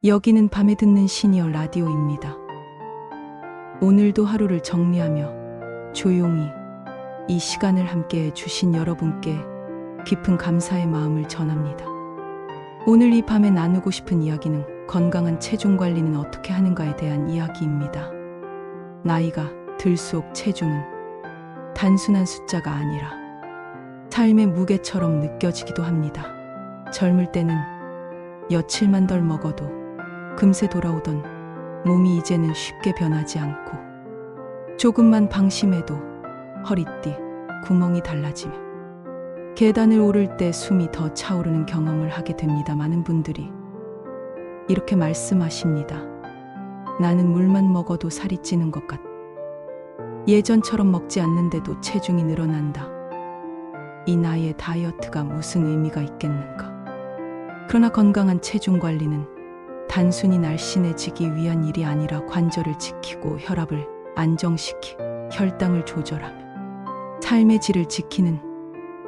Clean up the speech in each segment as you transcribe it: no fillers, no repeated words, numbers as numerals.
여기는 밤에 듣는 시니어 라디오입니다. 오늘도 하루를 정리하며 조용히 이 시간을 함께 해주신 여러분께 깊은 감사의 마음을 전합니다. 오늘 이 밤에 나누고 싶은 이야기는 건강한 체중 관리는 어떻게 하는가에 대한 이야기입니다. 나이가 들수록 체중은 단순한 숫자가 아니라 삶의 무게처럼 느껴지기도 합니다. 젊을 때는 며칠만 덜 먹어도 금세 돌아오던 몸이 이제는 쉽게 변하지 않고 조금만 방심해도 허리띠, 구멍이 달라지며 계단을 오를 때 숨이 더 차오르는 경험을 하게 됩니다. 많은 분들이 이렇게 말씀하십니다. 나는 물만 먹어도 살이 찌는 것 같다. 예전처럼 먹지 않는데도 체중이 늘어난다. 이 나이에 다이어트가 무슨 의미가 있겠는가? 그러나 건강한 체중 관리는 단순히 날씬해지기 위한 일이 아니라 관절을 지키고 혈압을 안정시키 혈당을 조절하며 삶의 질을 지키는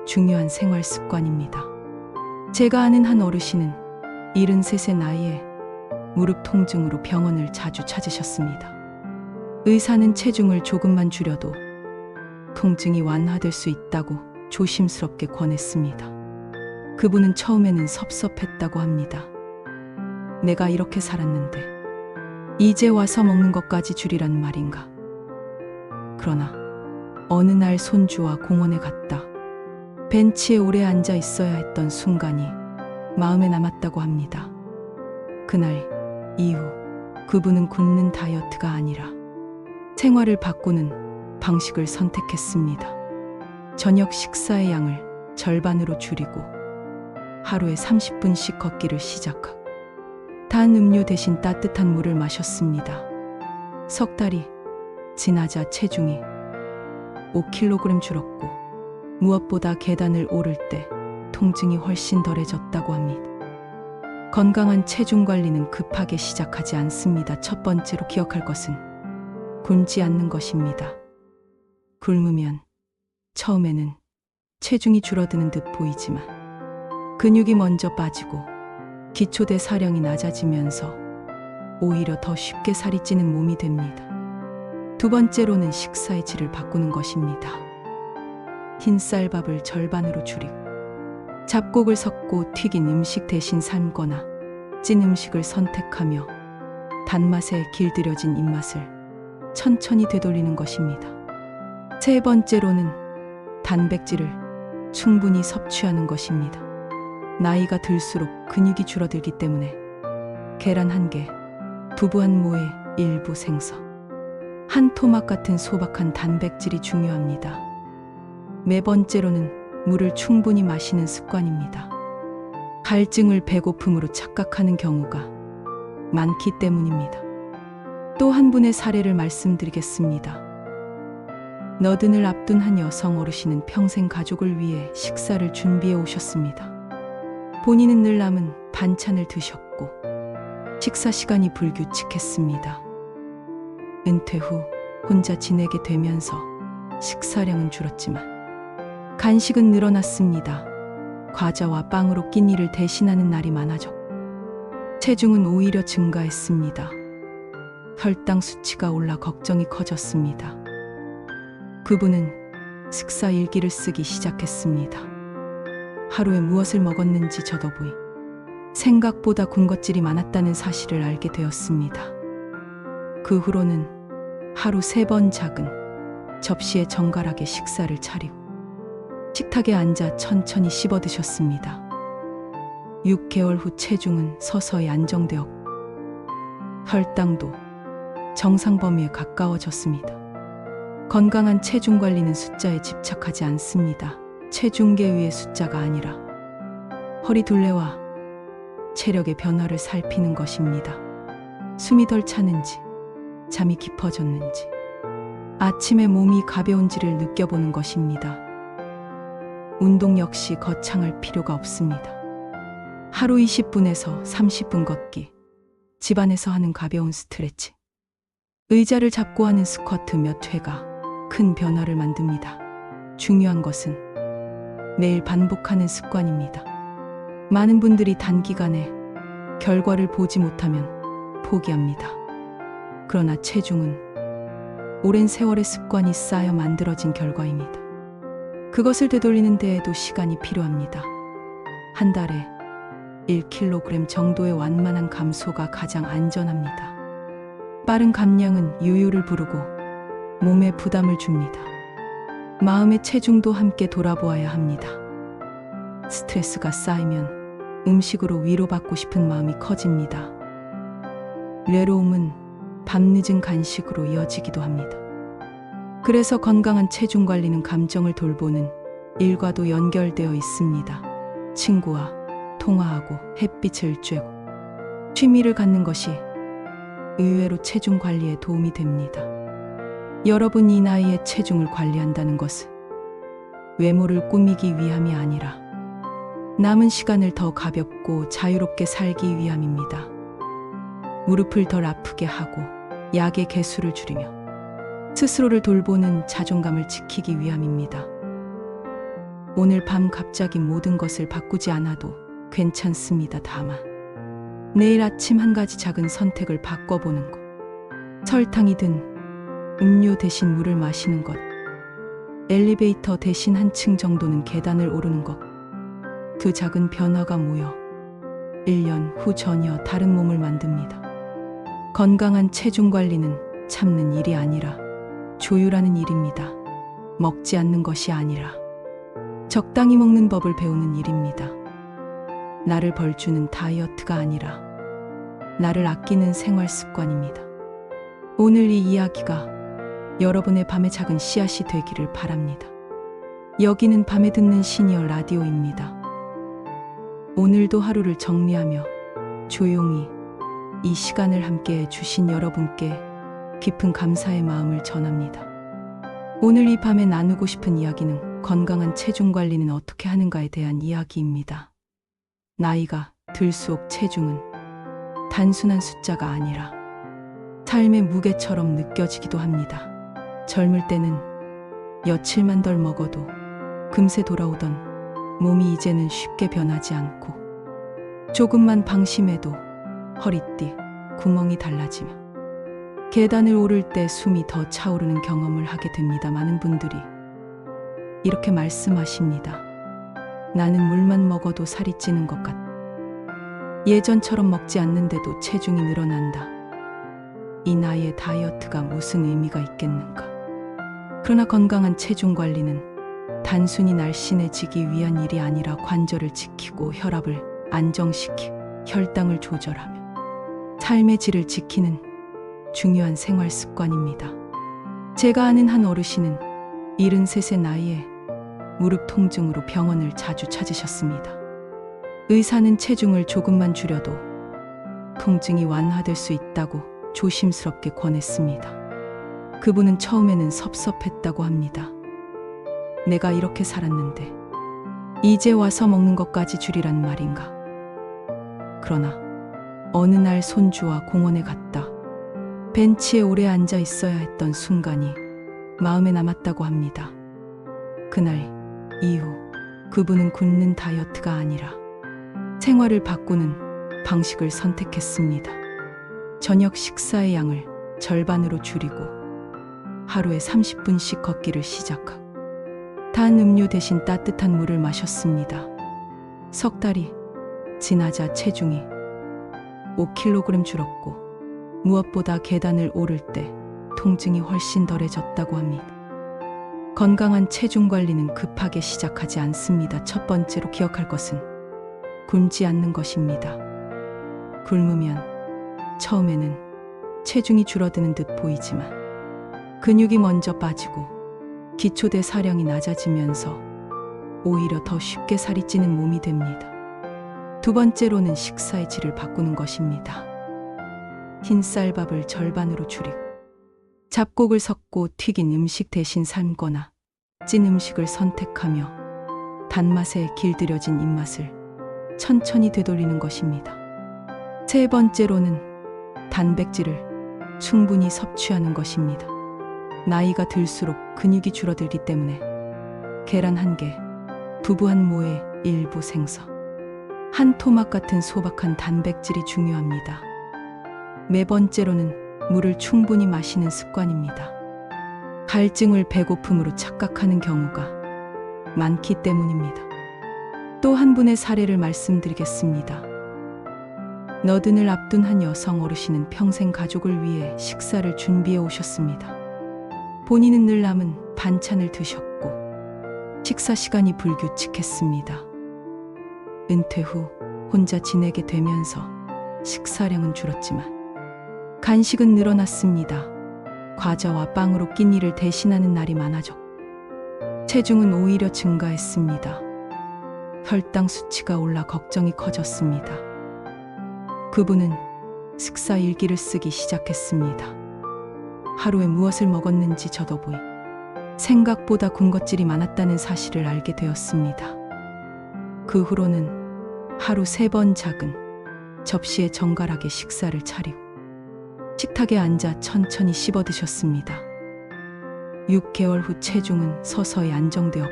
중요한 생활 습관입니다. 제가 아는 한 어르신은 73세 나이에 무릎 통증으로 병원을 자주 찾으셨습니다. 의사는 체중을 조금만 줄여도 통증이 완화될 수 있다고 조심스럽게 권했습니다. 그분은 처음에는 섭섭했다고 합니다. 내가 이렇게 살았는데 이제 와서 먹는 것까지 줄이란 말인가? 그러나 어느 날 손주와 공원에 갔다 벤치에 오래 앉아 있어야 했던 순간이 마음에 남았다고 합니다. 그날 이후 그분은 굶는 다이어트가 아니라 생활을 바꾸는 방식을 선택했습니다. 저녁 식사의 양을 절반으로 줄이고 하루에 30분씩 걷기를 시작하고 단 음료 대신 따뜻한 물을 마셨습니다. 석 달이 지나자 체중이 5kg 줄었고 무엇보다 계단을 오를 때 통증이 훨씬 덜해졌다고 합니다. 건강한 체중 관리는 급하게 시작하지 않습니다. 첫 번째로 기억할 것은 굶지 않는 것입니다. 굶으면 처음에는 체중이 줄어드는 듯 보이지만 근육이 먼저 빠지고 기초대사량이 낮아지면서 오히려 더 쉽게 살이 찌는 몸이 됩니다. 두 번째로는 식사의 질을 바꾸는 것입니다. 흰쌀밥을 절반으로 줄이고 잡곡을 섞고 튀긴 음식 대신 삶거나 찐 음식을 선택하며 단맛에 길들여진 입맛을 천천히 되돌리는 것입니다. 세 번째로는 단백질을 충분히 섭취하는 것입니다. 나이가 들수록 근육이 줄어들기 때문에 계란 한 개, 두부 한 모에 일부 생선, 한 토막 같은 소박한 단백질이 중요합니다. 네 번째로는 물을 충분히 마시는 습관입니다. 갈증을 배고픔으로 착각하는 경우가 많기 때문입니다. 또 한 분의 사례를 말씀드리겠습니다. 너든을 앞둔 한 여성 어르신은 평생 가족을 위해 식사를 준비해 오셨습니다. 본인은 늘 남은 반찬을 드셨고 식사 시간이 불규칙했습니다. 은퇴 후 혼자 지내게 되면서 식사량은 줄었지만 간식은 늘어났습니다. 과자와 빵으로 끼니를 대신하는 날이 많아졌고 체중은 오히려 증가했습니다. 혈당 수치가 올라 걱정이 커졌습니다. 그분은 식사 일기를 쓰기 시작했습니다. 하루에 무엇을 먹었는지 적어보이 생각보다 군것질이 많았다는 사실을 알게 되었습니다. 그 후로는 하루 3번 작은 접시에 정갈하게 식사를 차리고 식탁에 앉아 천천히 씹어 드셨습니다. 6개월 후 체중은 서서히 안정되었고 혈당도 정상 범위에 가까워졌습니다. 건강한 체중 관리는 숫자에 집착하지 않습니다. 체중계 위의 숫자가 아니라 허리 둘레와 체력의 변화를 살피는 것입니다. 숨이 덜 차는지, 잠이 깊어졌는지, 아침에 몸이 가벼운지를 느껴보는 것입니다. 운동 역시 거창할 필요가 없습니다. 하루 20분에서 30분 걷기, 집안에서 하는 가벼운 스트레칭, 의자를 잡고 하는 스쿼트 몇 회가 큰 변화를 만듭니다. 중요한 것은 매일 반복하는 습관입니다. 많은 분들이 단기간에 결과를 보지 못하면 포기합니다. 그러나 체중은 오랜 세월의 습관이 쌓여 만들어진 결과입니다. 그것을 되돌리는 데에도 시간이 필요합니다. 한 달에 1kg 정도의 완만한 감소가 가장 안전합니다. 빠른 감량은 요요를 부르고 몸에 부담을 줍니다. 마음의 체중도 함께 돌아보아야 합니다. 스트레스가 쌓이면 음식으로 위로받고 싶은 마음이 커집니다. 외로움은 밤늦은 간식으로 이어지기도 합니다. 그래서 건강한 체중 관리는 감정을 돌보는 일과도 연결되어 있습니다. 친구와 통화하고 햇빛을 쬐고 취미를 갖는 것이 의외로 체중 관리에 도움이 됩니다. 여러분 이 나이에 체중을 관리한다는 것은 외모를 꾸미기 위함이 아니라 남은 시간을 더 가볍고 자유롭게 살기 위함입니다. 무릎을 덜 아프게 하고 약의 개수를 줄이며 스스로를 돌보는 자존감을 지키기 위함입니다. 오늘 밤 갑자기 모든 것을 바꾸지 않아도 괜찮습니다. 다만 내일 아침 한 가지 작은 선택을 바꿔보는 것, 설탕이든 음료 대신 물을 마시는 것, 엘리베이터 대신 한층 정도는 계단을 오르는 것, 그 작은 변화가 모여 1년 후 전혀 다른 몸을 만듭니다. 건강한 체중 관리는 참는 일이 아니라 조율하는 일입니다. 먹지 않는 것이 아니라 적당히 먹는 법을 배우는 일입니다. 나를 벌주는 다이어트가 아니라 나를 아끼는 생활 습관입니다. 오늘 이 이야기가 여러분의 밤의 작은 씨앗이 되기를 바랍니다. 여기는 밤에 듣는 시니어 라디오입니다. 오늘도 하루를 정리하며 조용히 이 시간을 함께 해주신 여러분께 깊은 감사의 마음을 전합니다. 오늘 이 밤에 나누고 싶은 이야기는 건강한 체중 관리는 어떻게 하는가에 대한 이야기입니다. 나이가 들수록 체중은 단순한 숫자가 아니라 삶의 무게처럼 느껴지기도 합니다. 젊을 때는 며칠만 덜 먹어도 금세 돌아오던 몸이 이제는 쉽게 변하지 않고 조금만 방심해도 허리띠, 구멍이 달라지며 계단을 오를 때 숨이 더 차오르는 경험을 하게 됩니다. 많은 분들이 이렇게 말씀하십니다. 나는 물만 먹어도 살이 찌는 것 같다. 예전처럼 먹지 않는데도 체중이 늘어난다. 이 나이에 다이어트가 무슨 의미가 있겠는가. 그러나 건강한 체중 관리는 단순히 날씬해지기 위한 일이 아니라 관절을 지키고 혈압을 안정시키고 혈당을 조절하며 삶의 질을 지키는 중요한 생활 습관입니다. 제가 아는 한 어르신은 73세 나이에 무릎 통증으로 병원을 자주 찾으셨습니다. 의사는 체중을 조금만 줄여도 통증이 완화될 수 있다고 조심스럽게 권했습니다. 그분은 처음에는 섭섭했다고 합니다. 내가 이렇게 살았는데 이제 와서 먹는 것까지 줄이란 말인가. 그러나 어느 날 손주와 공원에 갔다 벤치에 오래 앉아 있어야 했던 순간이 마음에 남았다고 합니다. 그날 이후 그분은 굶는 다이어트가 아니라 생활을 바꾸는 방식을 선택했습니다. 저녁 식사의 양을 절반으로 줄이고 하루에 30분씩 걷기를 시작하고 단 음료 대신 따뜻한 물을 마셨습니다. 석 달이 지나자 체중이 5kg 줄었고 무엇보다 계단을 오를 때 통증이 훨씬 덜해졌다고 합니다. 건강한 체중 관리는 급하게 시작하지 않습니다. 첫 번째로 기억할 것은 굶지 않는 것입니다. 굶으면 처음에는 체중이 줄어드는 듯 보이지만 근육이 먼저 빠지고 기초대사량이 낮아지면서 오히려 더 쉽게 살이 찌는 몸이 됩니다. 두 번째로는 식사의 질을 바꾸는 것입니다. 흰 쌀밥을 절반으로 줄이고 잡곡을 섞고 튀긴 음식 대신 삶거나 찐 음식을 선택하며 단맛에 길들여진 입맛을 천천히 되돌리는 것입니다. 세 번째로는 단백질을 충분히 섭취하는 것입니다. 나이가 들수록 근육이 줄어들기 때문에 계란 한 개, 두부 한 모에 일부 생선, 한 토막 같은 소박한 단백질이 중요합니다. 네 번째로는 물을 충분히 마시는 습관입니다. 갈증을 배고픔으로 착각하는 경우가 많기 때문입니다. 또 한 분의 사례를 말씀드리겠습니다. 너든을 앞둔 한 여성 어르신은 평생 가족을 위해 식사를 준비해 오셨습니다. 본인은 늘 남은 반찬을 드셨고 식사 시간이 불규칙했습니다. 은퇴 후 혼자 지내게 되면서 식사량은 줄었지만 간식은 늘어났습니다. 과자와 빵으로 끼니를 대신하는 날이 많아졌고 체중은 오히려 증가했습니다. 혈당 수치가 올라 걱정이 커졌습니다. 그분은 식사 일기를 쓰기 시작했습니다. 하루에 무엇을 먹었는지 적어보이 생각보다 군것질이 많았다는 사실을 알게 되었습니다. 그 후로는 하루 3번 작은 접시에 정갈하게 식사를 차리고 식탁에 앉아 천천히 씹어 드셨습니다. 6개월 후 체중은 서서히 안정되었고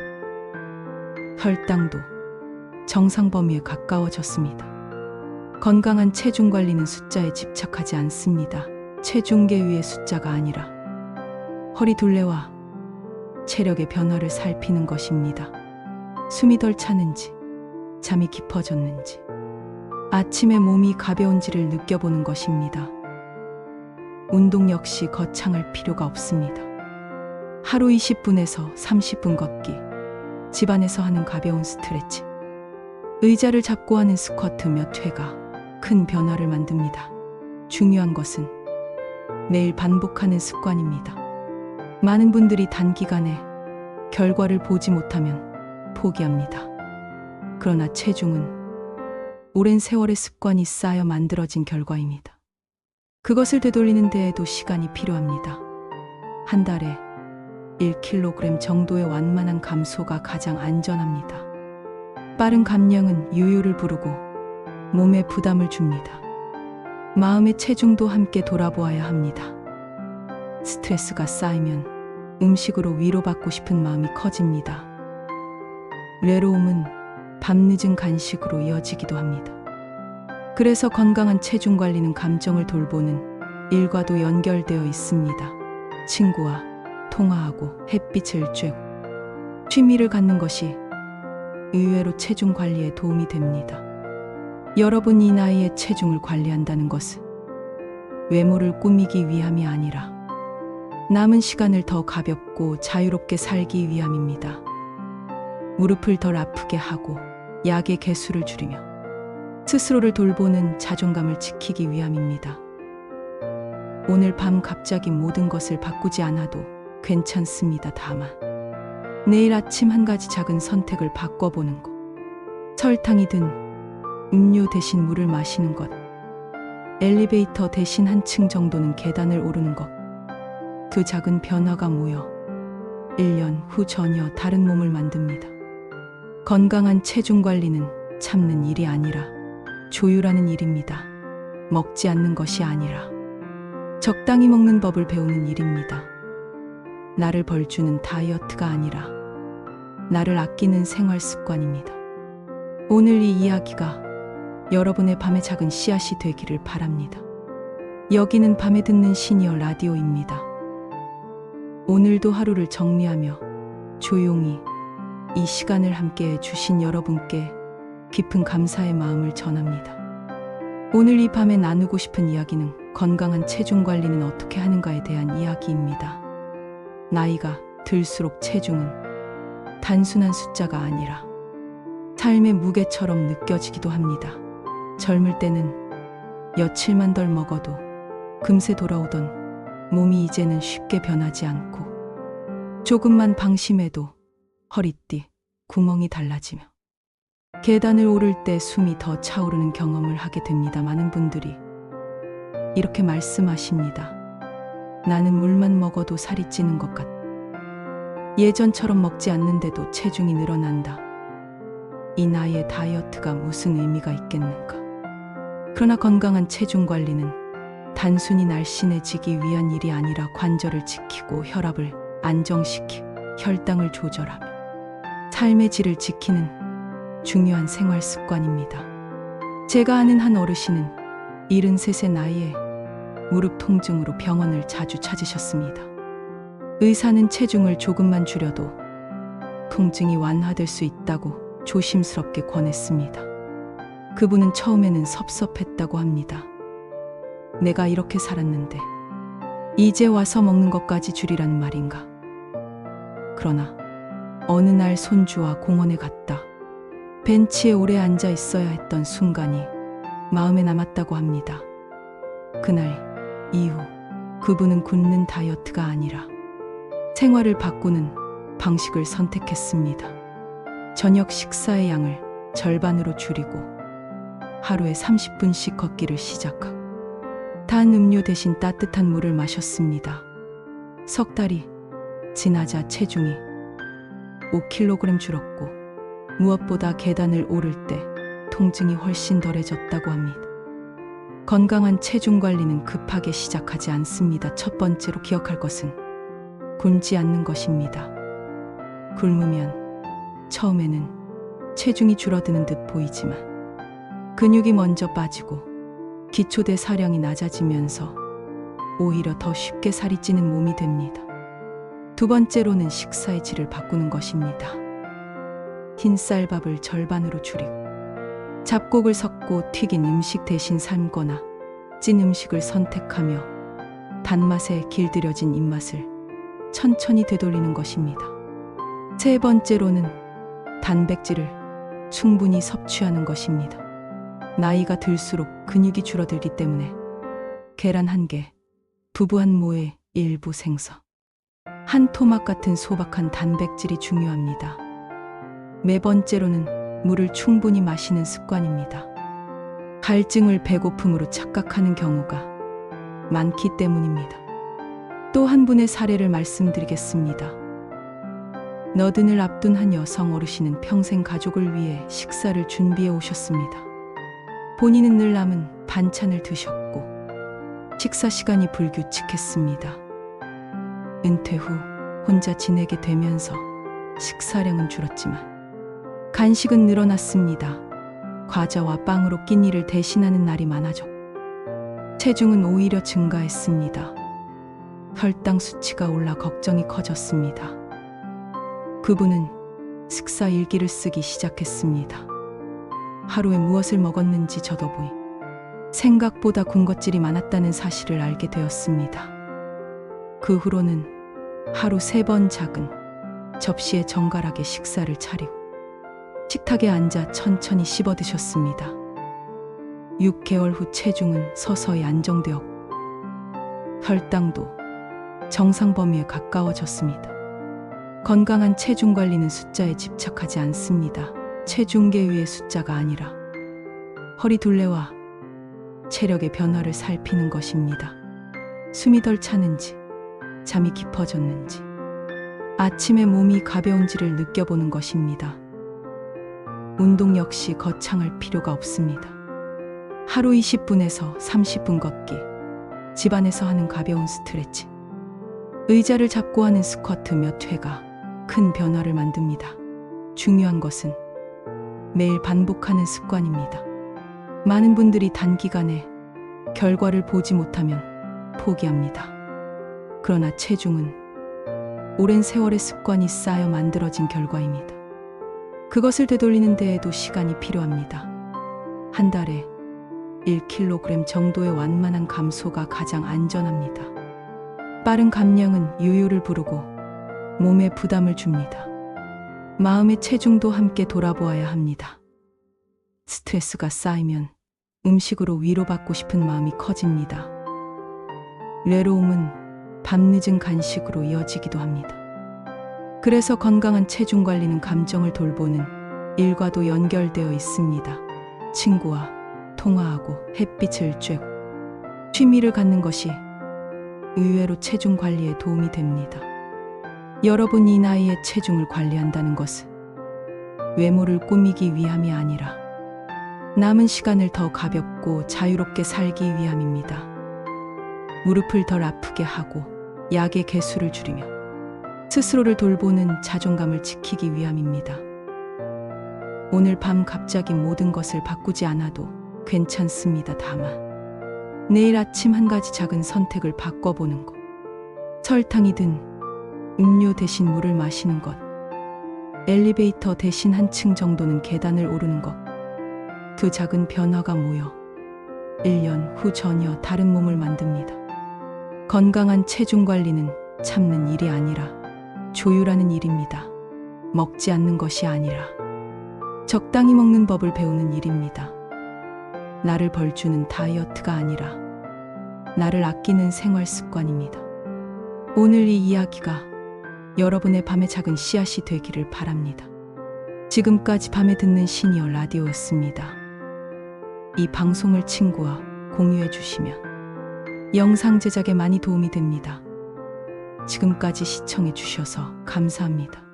혈당도 정상 범위에 가까워졌습니다. 건강한 체중 관리는 숫자에 집착하지 않습니다. 체중계 위의 숫자가 아니라 허리 둘레와 체력의 변화를 살피는 것입니다. 숨이 덜 차는지, 잠이 깊어졌는지, 아침에 몸이 가벼운지를 느껴보는 것입니다. 운동 역시 거창할 필요가 없습니다. 하루 20분에서 30분 걷기, 집안에서 하는 가벼운 스트레치, 의자를 잡고 하는 스쿼트 몇 회가 큰 변화를 만듭니다. 중요한 것은 매일 반복하는 습관입니다. 많은 분들이 단기간에 결과를 보지 못하면 포기합니다. 그러나 체중은 오랜 세월의 습관이 쌓여 만들어진 결과입니다. 그것을 되돌리는 데에도 시간이 필요합니다. 한 달에 1kg 정도의 완만한 감소가 가장 안전합니다. 빠른 감량은 유유를 부르고 몸에 부담을 줍니다. 마음의 체중도 함께 돌아보아야 합니다. 스트레스가 쌓이면 음식으로 위로받고 싶은 마음이 커집니다. 외로움은 밤늦은 간식으로 이어지기도 합니다. 그래서 건강한 체중 관리는 감정을 돌보는 일과도 연결되어 있습니다. 친구와 통화하고 햇빛을 쬐고 취미를 갖는 것이 의외로 체중 관리에 도움이 됩니다. 여러분 이 나이에 체중을 관리한다는 것은 외모를 꾸미기 위함이 아니라 남은 시간을 더 가볍고 자유롭게 살기 위함입니다. 무릎을 덜 아프게 하고 약의 개수를 줄이며 스스로를 돌보는 자존감을 지키기 위함입니다. 오늘 밤 갑자기 모든 것을 바꾸지 않아도 괜찮습니다. 다만 내일 아침 한 가지 작은 선택을 바꿔보는 것, 설탕이든 음료 대신 물을 마시는 것, 엘리베이터 대신 한 층 정도는 계단을 오르는 것, 그 작은 변화가 모여 1년 후 전혀 다른 몸을 만듭니다. 건강한 체중 관리는 참는 일이 아니라 조율하는 일입니다. 먹지 않는 것이 아니라 적당히 먹는 법을 배우는 일입니다. 나를 벌주는 다이어트가 아니라 나를 아끼는 생활 습관입니다. 오늘 이 이야기가 여러분의 밤의 작은 씨앗이 되기를 바랍니다. 여기는 밤에 듣는 시니어 라디오입니다. 오늘도 하루를 정리하며 조용히 이 시간을 함께 해주신 여러분께 깊은 감사의 마음을 전합니다. 오늘 이 밤에 나누고 싶은 이야기는 건강한 체중 관리는 어떻게 하는가에 대한 이야기입니다. 나이가 들수록 체중은 단순한 숫자가 아니라 삶의 무게처럼 느껴지기도 합니다. 젊을 때는 며칠만 덜 먹어도 금세 돌아오던 몸이 이제는 쉽게 변하지 않고 조금만 방심해도 허리띠, 구멍이 달라지며 계단을 오를 때 숨이 더 차오르는 경험을 하게 됩니다. 많은 분들이 이렇게 말씀하십니다. 나는 물만 먹어도 살이 찌는 것 같다. 예전처럼 먹지 않는데도 체중이 늘어난다. 이 나이에 다이어트가 무슨 의미가 있겠는가? 그러나 건강한 체중 관리는 단순히 날씬해지기 위한 일이 아니라 관절을 지키고 혈압을 안정시키고 혈당을 조절하며 삶의 질을 지키는 중요한 생활 습관입니다. 제가 아는 한 어르신은 73세 나이에 무릎 통증으로 병원을 자주 찾으셨습니다. 의사는 체중을 조금만 줄여도 통증이 완화될 수 있다고 조심스럽게 권했습니다. 그분은 처음에는 섭섭했다고 합니다. 내가 이렇게 살았는데 이제 와서 먹는 것까지 줄이라는 말인가? 그러나 어느 날 손주와 공원에 갔다 벤치에 오래 앉아 있어야 했던 순간이 마음에 남았다고 합니다. 그날 이후 그분은 굶는 다이어트가 아니라 생활을 바꾸는 방식을 선택했습니다. 저녁 식사의 양을 절반으로 줄이고 하루에 30분씩 걷기를 시작하고 단 음료 대신 따뜻한 물을 마셨습니다. 석 달이 지나자 체중이 5kg 줄었고 무엇보다 계단을 오를 때 통증이 훨씬 덜해졌다고 합니다. 건강한 체중 관리는 급하게 시작하지 않습니다. 첫 번째로 기억할 것은 굶지 않는 것입니다. 굶으면 처음에는 체중이 줄어드는 듯 보이지만 근육이 먼저 빠지고 기초대사량이 낮아지면서 오히려 더 쉽게 살이 찌는 몸이 됩니다. 두 번째로는 식사의 질을 바꾸는 것입니다. 흰쌀밥을 절반으로 줄이고 잡곡을 섞고 튀긴 음식 대신 삶거나 찐 음식을 선택하며 단맛에 길들여진 입맛을 천천히 되돌리는 것입니다. 세 번째로는 단백질을 충분히 섭취하는 것입니다. 나이가 들수록 근육이 줄어들기 때문에 계란 1개, 두부 한 모에 일부 생선, 한 토막 같은 소박한 단백질이 중요합니다. 네 번째로는 물을 충분히 마시는 습관입니다. 갈증을 배고픔으로 착각하는 경우가 많기 때문입니다. 또 한 분의 사례를 말씀드리겠습니다. 너든을 앞둔 한 여성 어르신은 평생 가족을 위해 식사를 준비해 오셨습니다. 본인은 늘 남은 반찬을 드셨고 식사 시간이 불규칙했습니다. 은퇴 후 혼자 지내게 되면서 식사량은 줄었지만 간식은 늘어났습니다. 과자와 빵으로 끼니를 대신하는 날이 많아졌고 체중은 오히려 증가했습니다. 혈당 수치가 올라 걱정이 커졌습니다. 그분은 식사 일기를 쓰기 시작했습니다. 하루에 무엇을 먹었는지 적어보이 생각보다 군것질이 많았다는 사실을 알게 되었습니다. 그 후로는 하루 3번 작은 접시에 정갈하게 식사를 차리고 식탁에 앉아 천천히 씹어 드셨습니다. 6개월 후 체중은 서서히 안정되었고 혈당도 정상 범위에 가까워졌습니다. 건강한 체중 관리는 숫자에 집착하지 않습니다. 체중계 위의 숫자가 아니라 허리 둘레와 체력의 변화를 살피는 것입니다. 숨이 덜 차는지, 잠이 깊어졌는지, 아침에 몸이 가벼운지를 느껴보는 것입니다. 운동 역시 거창할 필요가 없습니다. 하루 20분에서 30분 걷기, 집안에서 하는 가벼운 스트레치, 의자를 잡고 하는 스쿼트 몇 회가 큰 변화를 만듭니다. 중요한 것은 매일 반복하는 습관입니다. 많은 분들이 단기간에 결과를 보지 못하면 포기합니다. 그러나 체중은 오랜 세월의 습관이 쌓여 만들어진 결과입니다. 그것을 되돌리는 데에도 시간이 필요합니다. 한 달에 1kg 정도의 완만한 감소가 가장 안전합니다. 빠른 감량은 요요를 부르고 몸에 부담을 줍니다. 마음의 체중도 함께 돌아보아야 합니다. 스트레스가 쌓이면 음식으로 위로받고 싶은 마음이 커집니다. 외로움은 밤늦은 간식으로 이어지기도 합니다. 그래서 건강한 체중 관리는 감정을 돌보는 일과도 연결되어 있습니다. 친구와 통화하고 햇빛을 쬐고 취미를 갖는 것이 의외로 체중 관리에 도움이 됩니다. 여러분 이 나이에 체중을 관리한다는 것은 외모를 꾸미기 위함이 아니라 남은 시간을 더 가볍고 자유롭게 살기 위함입니다. 무릎을 덜 아프게 하고 약의 개수를 줄이며 스스로를 돌보는 자존감을 지키기 위함입니다. 오늘 밤 갑자기 모든 것을 바꾸지 않아도 괜찮습니다. 다만 내일 아침 한 가지 작은 선택을 바꿔보는 것. 설탕이든 음료 대신 물을 마시는 것. 엘리베이터 대신 한층 정도는 계단을 오르는 것. 그 작은 변화가 모여 1년 후 전혀 다른 몸을 만듭니다. 건강한 체중 관리는 참는 일이 아니라 조율하는 일입니다. 먹지 않는 것이 아니라 적당히 먹는 법을 배우는 일입니다. 나를 벌주는 다이어트가 아니라 나를 아끼는 생활 습관입니다. 오늘 이 이야기가 여러분의 밤의 작은 씨앗이 되기를 바랍니다. 지금까지 밤에 듣는 시니어 라디오였습니다. 이 방송을 친구와 공유해 주시면 영상 제작에 많이 도움이 됩니다. 지금까지 시청해 주셔서 감사합니다.